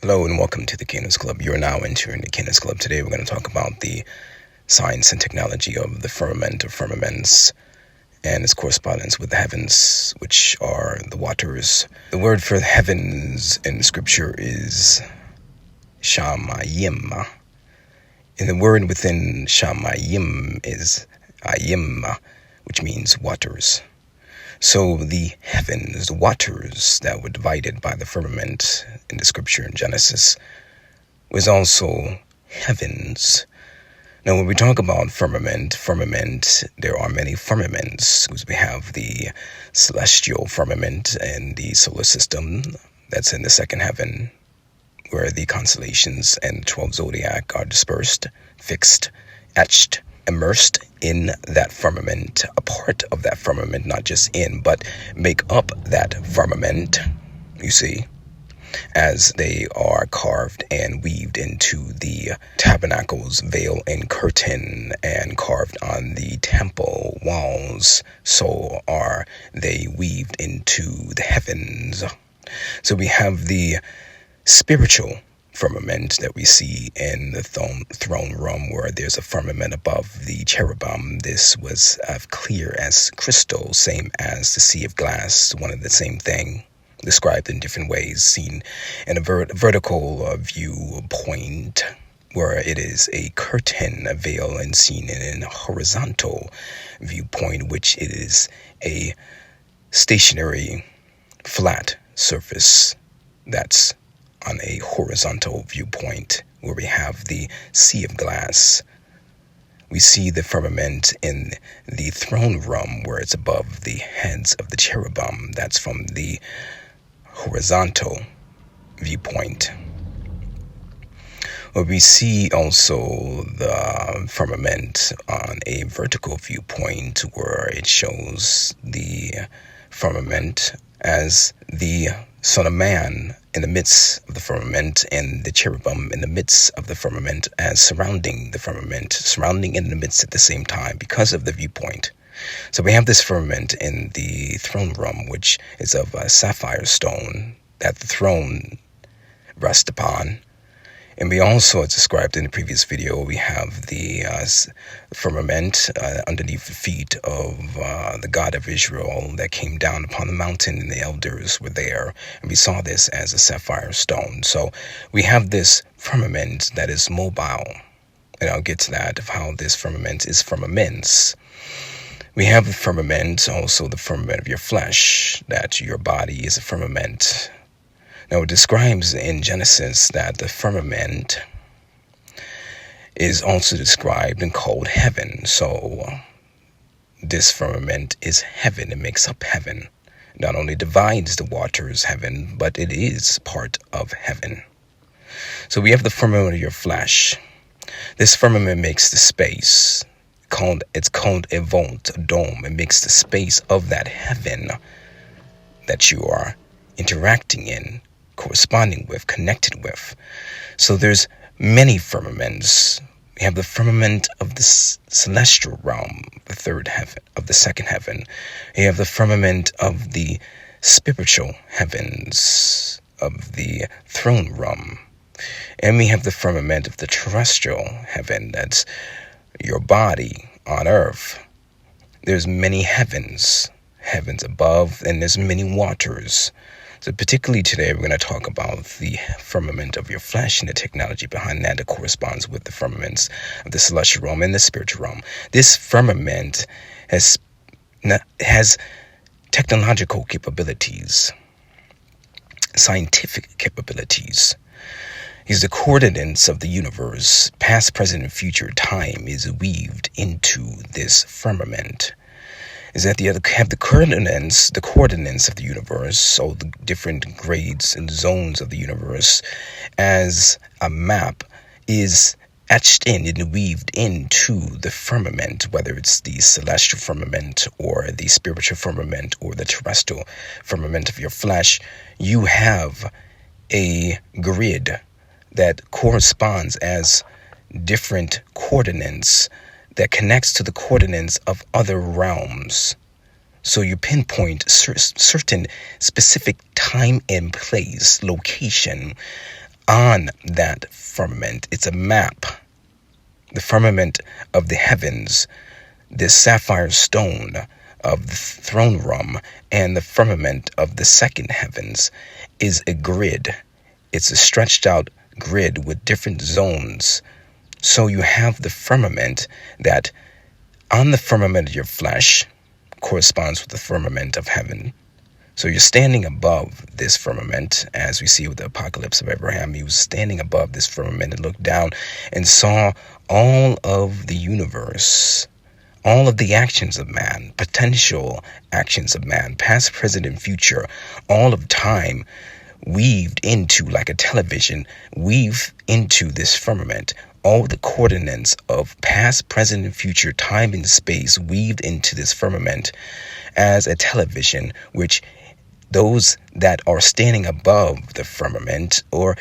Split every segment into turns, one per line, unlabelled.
Hello and welcome to the Cadence Club. You are now entering the Cadence Club. Today we're going to talk about the science and technology of the firmament or firmaments and its correspondence with the heavens, which are the waters. The word for heavens in scripture is shamayim. And the word within shamayim is ayim, which means waters. So the heavens, the waters that were divided by the firmament in the scripture in Genesis, was also heavens. Now, when we talk about firmament, there are many firmaments. We have the celestial firmament and the solar system that's in the second heaven, where the constellations and 12 zodiac are dispersed, fixed, etched, immersed in that firmament, a part of that firmament, not just in, but make up that firmament, you see, as they are carved and weaved into the tabernacle's veil and curtain and carved on the temple walls, so are they weaved into the heavens. So we have the spiritual firmament that we see in the throne room, where there's a firmament above the cherubim. This was clear as crystal, same as the sea of glass, one and the same thing, described in different ways, seen in a vertical viewpoint, where it is a curtain, a veil, and seen in a horizontal viewpoint, which it is a stationary, flat surface that's on a horizontal viewpoint, where we have the sea of glass. We see the firmament in the throne room, where it's above the heads of the cherubim. That's from the horizontal viewpoint. Well, we see also the firmament on a vertical viewpoint, where it shows the firmament as the Son of Man in the midst of the firmament, and the cherubim in the midst of the firmament as surrounding the firmament, surrounding in the midst at the same time because of the viewpoint. So we have this firmament in the throne room, which is of a sapphire stone that the throne rests upon. And we also, as described in the previous video, we have the firmament underneath the feet of the God of Israel that came down upon the mountain, and the elders were there. And we saw this as a sapphire stone. So we have this firmament that is mobile. And I'll get to that, of how this firmament is firmaments. We have the firmament, also the firmament of your flesh, that your body is a firmament. Now, it describes in Genesis that the firmament is also described and called heaven. So this firmament is heaven. It makes up heaven. Not only divides the waters heaven, but it is part of heaven. So we have the firmament of your flesh. This firmament makes the space. It's called a vault, a dome. It makes the space of that heaven that you are interacting in, corresponding with, connected with. So there's many firmaments. We have the firmament of the celestial realm, the third heaven, of the second heaven. We have the firmament of the spiritual heavens, of the throne room. And we have the firmament of the terrestrial heaven, that's your body on earth. There's many heavens above, and there's many waters. So particularly today, we're going to talk about the firmament of your flesh and the technology behind that corresponds with the firmaments of the celestial realm and the spiritual realm. This firmament has technological capabilities, scientific capabilities. Is the coordinates of the universe, past, present, and future time, is weaved into this firmament. Is that you have the coordinates of the universe, so the different grades and zones of the universe, as a map, is etched in and weaved into the firmament, whether it's the celestial firmament or the spiritual firmament or the terrestrial firmament of your flesh. You have a grid that corresponds as different coordinates that connects to the coordinates of other realms. So you pinpoint certain specific time and place, location, on that firmament. It's a map. The firmament of the heavens, this sapphire stone of the throne room, and the firmament of the second heavens is a grid. It's a stretched out grid with different zones. So you have the firmament that on the firmament of your flesh corresponds with the firmament of heaven. So you're standing above this firmament, as we see with the apocalypse of Abraham. He was standing above this firmament and looked down and saw all of the universe, all of the actions of man, potential actions of man, past, present, and future, all of time weaved into, like a television, weave into this firmament. All the coordinates of past, present, and future, time and space weaved into this firmament as a television, which those that are standing above the firmament or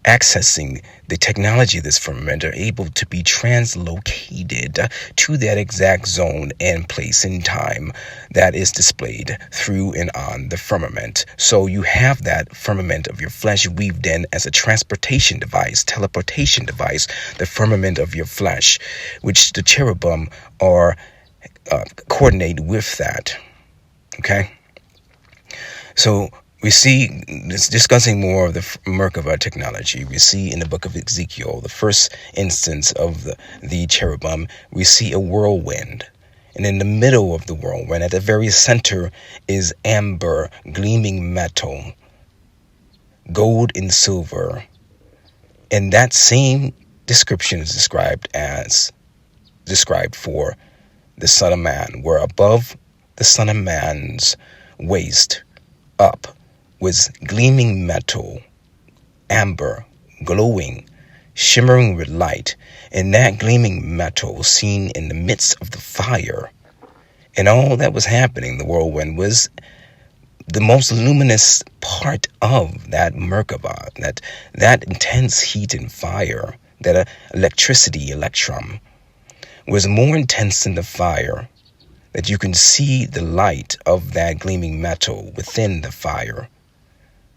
accessing the technology of this firmament are able to be translocated to that exact zone and place in time that is displayed through and on the firmament. So you have that firmament of your flesh weaved in as a transportation device, teleportation device, the firmament of your flesh, which the cherubim are coordinate with that. Okay? So we see, this discussing more of the Merkavah technology, we see in the book of Ezekiel, the first instance of the cherubim, we see a whirlwind. And in the middle of the whirlwind, at the very center, is amber, gleaming metal, gold and silver. And that same description is described for the Son of Man, where above the Son of Man's waist up was gleaming metal, amber, glowing, shimmering with light, and that gleaming metal seen in the midst of the fire. And all that was happening, the whirlwind, was the most luminous part of that Merkavah, that intense heat and fire, that electron, was more intense than the fire, that you can see the light of that gleaming metal within the fire.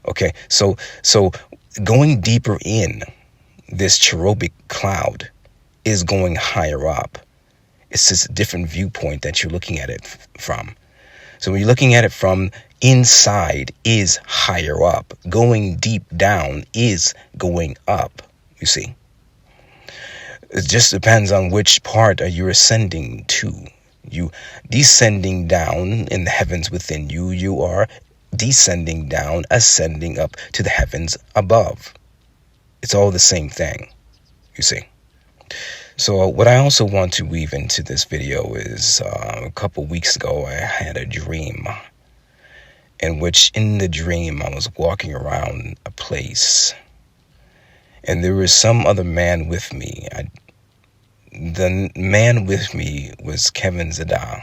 Okay, so going deeper in, this cherubic cloud is going higher up. It's just a different viewpoint that you're looking at it from. So when you're looking at it from inside is higher up. Going deep down is going up, you see. It just depends on which part are you ascending to. You descending down in the heavens within you, you are descending down, ascending up to the heavens above. It's all the same thing, you see. So what I also want to weave into this video is a couple weeks ago I had a dream in the dream I was walking around a place and there was some other man with me. The man with me was Kevin Zada.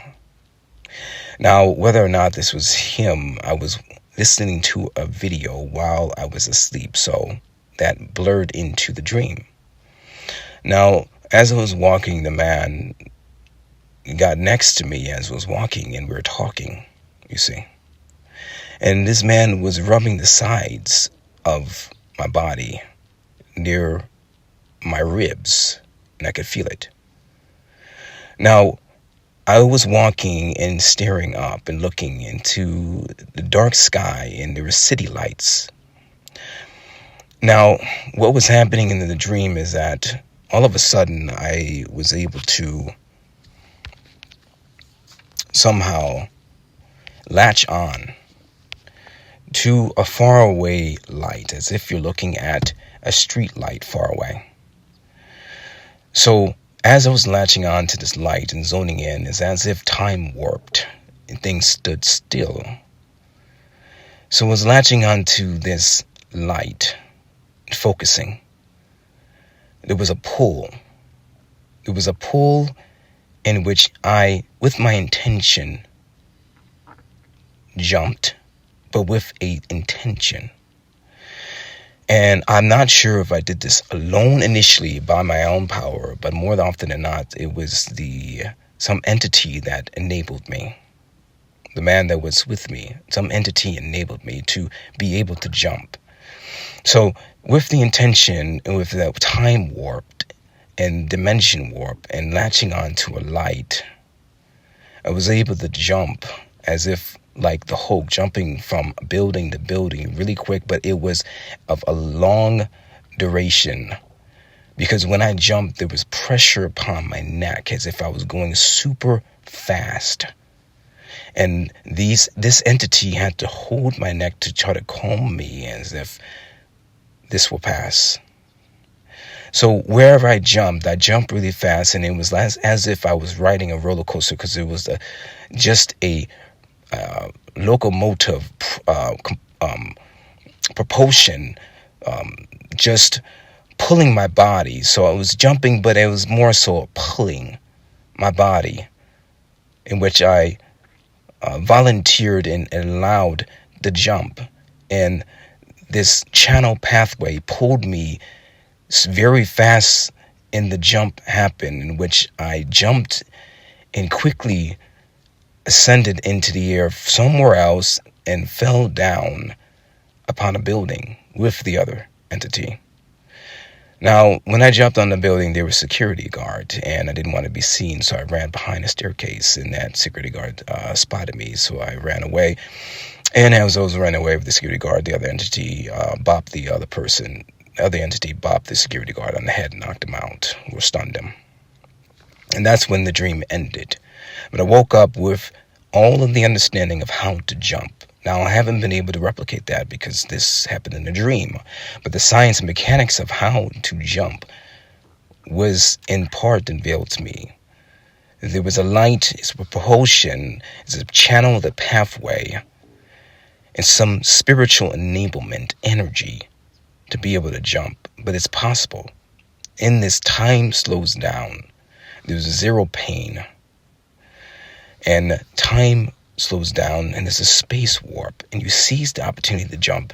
Now, whether or not this was him, I was listening to a video while I was asleep, so that blurred into the dream. Now, as I was walking, the man got next to me as I was walking, and we were talking, you see. And this man was rubbing the sides of my body near my ribs, and I could feel it. Now, I was walking and staring up and looking into the dark sky, and there were city lights. Now, what was happening in the dream is that all of a sudden I was able to somehow latch on to a faraway light, as if you're looking at a street light far away. So as I was latching on to this light and zoning in, it's as if time warped and things stood still. So I was latching on to this light, focusing. There was a pull. There was a pull in which I, with my intention, jumped, but with a intention. And I'm not sure if I did this alone initially by my own power, but more often than not, it was some entity that enabled me. The man that was with me, some entity enabled me to be able to jump. So with the intention and with the time warped and dimension warp and latching onto a light, I was able to jump as if like the Hulk, jumping from building to building really quick, but it was of a long duration, because when I jumped, there was pressure upon my neck as if I was going super fast. And this entity had to hold my neck to try to calm me, as if this will pass. So wherever I jumped really fast, and it was as if I was riding a roller coaster, because it was just a locomotive propulsion, just pulling my body. So I was jumping, but it was more so pulling my body, in which I volunteered and allowed the jump. And this channel pathway pulled me very fast, and the jump happened, in which I jumped and quickly ascended into the air somewhere else and fell down upon a building with the other entity. Now, when I jumped on the building, there was a security guard, and I didn't want to be seen, so I ran behind a staircase, and that security guard spotted me, so I ran away. And as I was running away with the security guard, the other entity bopped the other person. The other entity bopped the security guard on the head and knocked him out, or stunned him. And that's when the dream ended. But I woke up with all of the understanding of how to jump. Now, I haven't been able to replicate that because this happened in a dream. But the science and mechanics of how to jump was in part unveiled to me. There was a light, it's a propulsion, it's a channel, the pathway, and some spiritual enablement energy to be able to jump. But it's possible. In this, time slows down. There's zero pain. And time slows down, and there's a space warp, and you seize the opportunity to jump,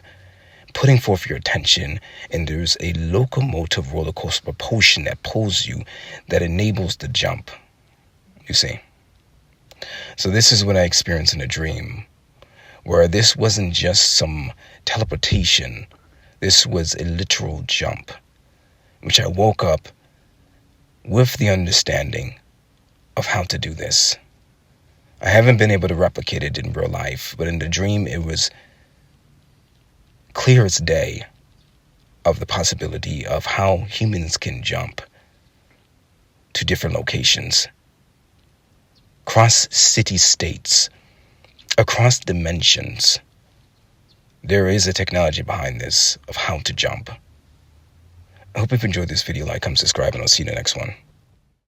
putting forth your attention, and there's a locomotive roller coaster propulsion that pulls you, that enables the jump, you see. So this is what I experienced in a dream, where this wasn't just some teleportation, this was a literal jump, which I woke up with the understanding of how to do this. I haven't been able to replicate it in real life, but in the dream, it was clear as day of the possibility of how humans can jump to different locations, across city-states, across dimensions. There is a technology behind this of how to jump. I hope you've enjoyed this video. Like, comment, subscribe, and I'll see you in the next one.